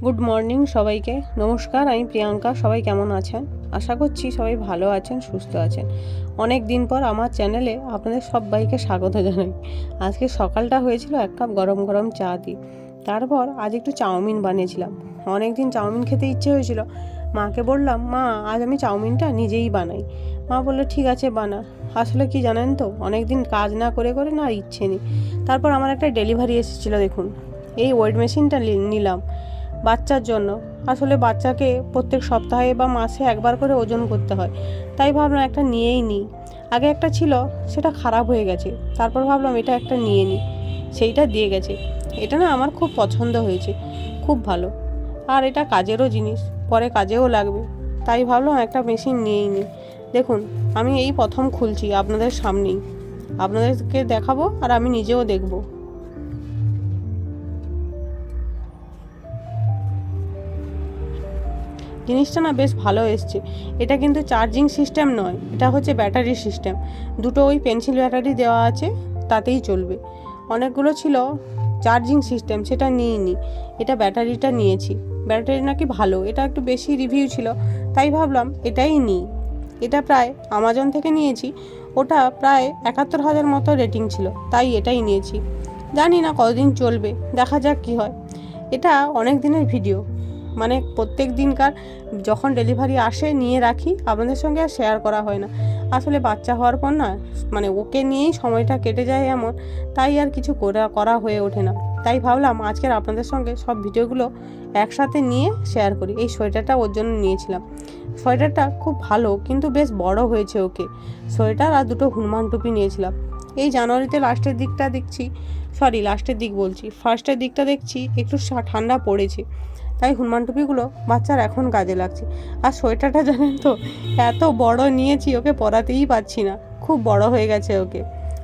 Good morning সবাইকে। নমস্কার, আমি প্রিয়াঙ্কা। সবাই কেমন আছেন? আশা করছি সবাই ভালো আছেন, সুস্থ আছেন। অনেক দিন পর আমার চ্যানেলে আপনাদের সবাইকে স্বাগত জানাই। আজকে সকালটা হয়েছিল এক কাপ গরম গরম চা দিয়ে। তারপর আজ একটু চাউমিন বানিয়েছিলাম। অনেক দিন চাউমিন খেতে ইচ্ছে হয়েছিল। মাকে বললাম, মা আজ আমি চাউমিনটা নিজেই বানাই। মা বললো ঠিক আছে বানা। আসলে কি জানেন তো, অনেক দিন কাজ না করে করে না আর ইচ্ছে নেই। তারপর আমার একটা ডেলিভারি এসেছিলো, দেখুন এই ওয়েট মেশিনটা নিলাম বাচ্চার জন্য। আসলে বাচ্চাকে প্রত্যেক সপ্তাহে বা মাসে একবার করে ওজন করতে হয়, তাই ভাবলাম একটা নিয়েই নিই। আগে একটা ছিল, সেটা খারাপ হয়ে গেছে। তারপর ভাবলাম এটা একটা নিয়ে নিই, সেইটা দিয়ে গেছে। এটা না আমার খুব পছন্দ হয়েছে, খুব ভালো। আর এটা কাজেরও জিনিস, পরে কাজেও লাগবে। তাই ভাবলাম একটা মেশিন নিয়েই নিই। দেখুন আমি এই প্রথম খুলছি আপনাদের সামনেই, আপনাদেরকে দেখাবো আর আমি নিজেও দেখবো। জিনিসটা না বেশ ভালো এসছে। এটা কিন্তু চার্জিং সিস্টেম নয়, এটা হচ্ছে ব্যাটারি সিস্টেম। দুটো ওই পেন্সিল ব্যাটারি দেওয়া আছে, তাতেই চলবে। অনেকগুলো ছিল চার্জিং সিস্টেম, সেটা নিইনি, এটা ব্যাটারিটা নিয়েছি। ব্যাটারি নাকি ভালো, এটা একটু বেশি রিভিউ ছিল, তাই ভাবলাম এটাই নিই। এটা প্রায় আমাজন থেকে নিয়েছি, ওটা প্রায় 71,000 মতো রেটিং ছিল, তাই এটাই নিয়েছি। জানি না কতদিন চলবে, দেখা যাক কি হয়। এটা অনেক দিনের ভিডিও, মানে প্রত্যেক দিনকার যখন ডেলিভারি আসে নিয়ে রাখি, আপনাদের সঙ্গে আর শেয়ার করা হয় না। আসলে বাচ্চা হওয়ার পর না, মানে ওকে নিয়েই সময়টা কেটে যায় এমন, তাই আর কিছু করা হয়ে ওঠে না। তাই ভাবলাম আজকের আপনাদের সঙ্গে সব ভিডিওগুলো একসাথে নিয়ে শেয়ার করি। এই সোয়েটারটা ওর জন্য নিয়েছিলাম। সোয়েটারটা খুব ভালো, কিন্তু বেশ বড় হয়েছে ওকে। সোয়েটার আর দুটো হনুমান টুপি নিয়েছিলাম। এই জানুয়ারিতে লাস্টের দিকটা দেখছি, লাস্টের দিক বলছি, ফার্স্টের দিকটা দেখছি একটু ঠান্ডা পড়েছে, তাই হনুমান টুপিগুলো বাচ্চার এখন কাজে লাগছে। আর সোয়েটারটা জানেন তো, এত বড় নিয়েছি, ওকে পরাতেই পারছি না, খুব বড় হয়ে গেছে ওকে।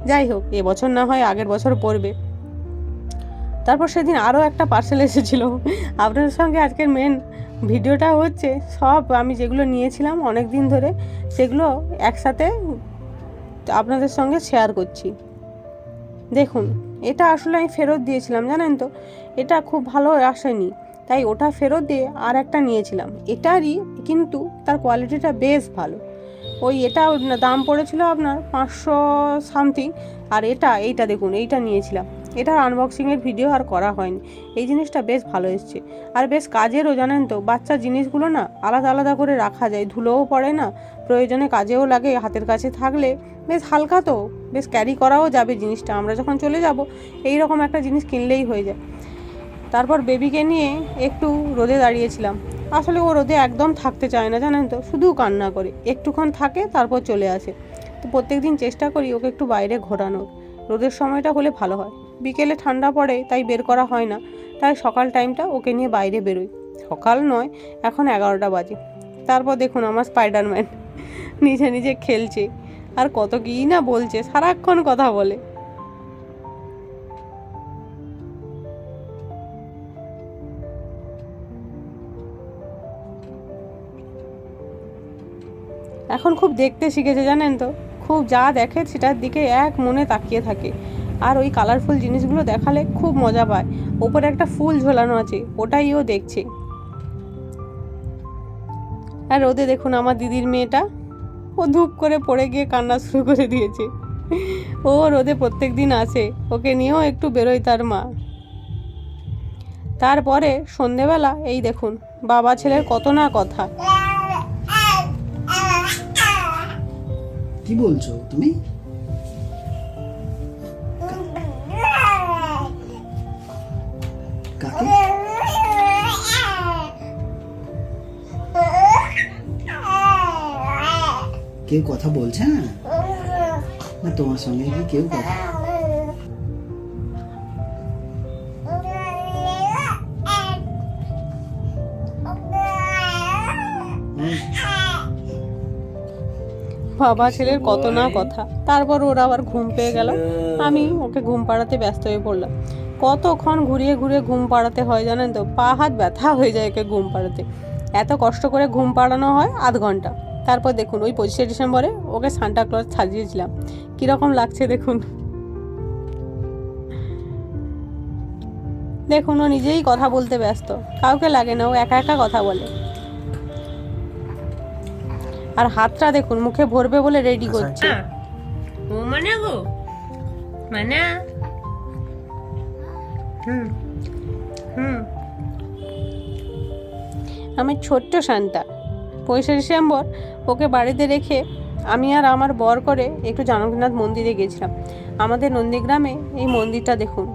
যাই হোক, এবছর না হয় আগের বছর পরবে। তারপর সেদিন আরও একটা পার্সেল এসেছিলো। আপনাদের সঙ্গে আজকের মেন ভিডিওটা হচ্ছে সব আমি যেগুলো নিয়েছিলাম অনেক দিন ধরে, সেগুলো একসাথে আপনাদের সঙ্গে শেয়ার করছি। দেখুন, এটা আসলে আমি ফেরত দিয়েছিলাম, জানেন তো, এটা খুব ভালো আসেনি, তাই ওটা ফেরত দিয়ে আর একটা নিয়েছিলাম এটারই, কিন্তু তার কোয়ালিটিটা বেশ ভালো। ওই এটা দাম পড়েছিল আপনার 500 সামথিং। আর এইটা দেখুন, এইটা নিয়েছিলাম। এটার আনবক্সিংয়ের ভিডিও আর করা হয়নি। এই জিনিসটা বেশ ভালো এসছে, আর বেশ কাজেরও, জানেন তো। বাচ্চার জিনিসগুলো না আলাদা আলাদা করে রাখা যায়, ধুলোও পড়ে না, প্রয়োজনে কাজেও লাগে, হাতের কাছে থাকলে বেশ হালকা, তো বেশ ক্যারি করাও যাবে জিনিসটা। আমরা যখন চলে যাব এই রকম একটা জিনিস কিনলেই হয়ে যায়। তারপর বেবিকে নিয়ে একটু রোদে দাঁড়িয়েছিলাম। আসলে ও রোদে একদম থাকতে চায় না, জানেন তো, শুধু কান্না করে, একটুক্ষণ থাকে তারপর চলে আসে। তো প্রত্যেক দিন চেষ্টা করি ওকে একটু বাইরে ঘোরানোর। রোদের সময়টা হলে ভালো হয়, বিকেলে ঠান্ডা পড়ে তাই বের করা হয় না। তাই সকাল টাইমটা ওকে নিয়ে বাইরে বেরোই। সকাল নয়, এখন 11টা বাজে। তারপর দেখুন আমার স্পাইডারম্যান নিজে নিজে খেলছে, আর কত কী না বলছে, সারাক্ষণ কথা বলে। এখন খুব দেখতে শিখেছে, জানেন তো, খুব যা দেখে সেটার দিকে এক মনে তাকিয়ে থাকে। আর ওই কালারফুল জিনিসগুলো দেখালে খুব মজা পায়। ওপরে একটা ফুল ঝোলানো আছে, ওটাই ও দেখছে। আর রোদে দেখুন আমার দিদির মেয়েটা, ও ধূপ করে পড়ে গিয়ে কান্না শুরু করে দিয়েছে। ও রোদে প্রত্যেক দিন আসে, ওকে নিয়েও একটু বেরোয় তার মা। তারপরে সন্ধেবেলা এই দেখুন বাবা ছেলের কত না কথা। কি বলছো তুমি? কাকে? কেউ কথা বলছে না? না তোমার সঙ্গে কি কেউ কথা? বাবা ছেলের কত না কথা। তারপর ওর আবার ঘুম পেয়ে গেল, আমি ওকে ঘুম পাড়াতে ব্যস্ত হয়ে পড়লাম। কতক্ষণ ঘুরিয়ে ঘুরিয়ে ঘুম পাড়াতে হয়, জানেন তো, পা হাত ব্যথা হয়ে যায় ওকে ঘুম পাড়াতে। এত কষ্ট করে ঘুম পাড়ানো হয় আধ ঘন্টা। তারপর দেখুন ওই 25শে ডিসেম্বরে ওকে সান্টা ক্লজ সাজিয়েছিলাম, কীরকম লাগছে দেখুন। দেখুন ও নিজেই কথা বলতে ব্যস্ত, কাউকে লাগে না, ও একা একা কথা বলে। আর হাতটা দেখুন মুখে ভরবে বলে রেডি করছে। ও মানে গো মানে আমার ছোট্ট শান্তা। 25শে ডিসেম্বর ওকে বাড়িতে রেখে আমি আর আমার বর করে একটু জানকীনাথ মন্দিরে গেছিলাম। আমাদের নন্দীগ্রামে এই মন্দিরটা দেখুন,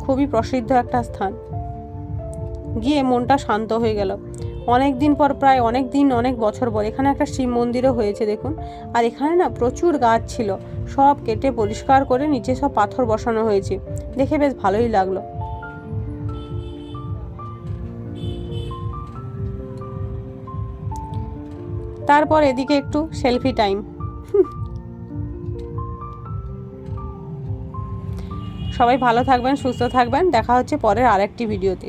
খুবই প্রসিদ্ধ একটা স্থান। গিয়ে মনটা শান্ত হয়ে গেল। অনেক দিন পর, প্রায় অনেক বছর পর এখানে একটা শিব মন্দিরও হয়েছে দেখুন। আর এখানে না প্রচুর গাছ ছিল, সব কেটে পরিষ্কার করে নিচে সব পাথর বসানো হয়েছে, দেখে বেশ ভালোই লাগলো। তারপর এদিকে একটু সেলফি টাইম। সবাই ভালো থাকবেন, সুস্থ থাকবেন, দেখা হচ্ছে পরের আরেকটি ভিডিওতে।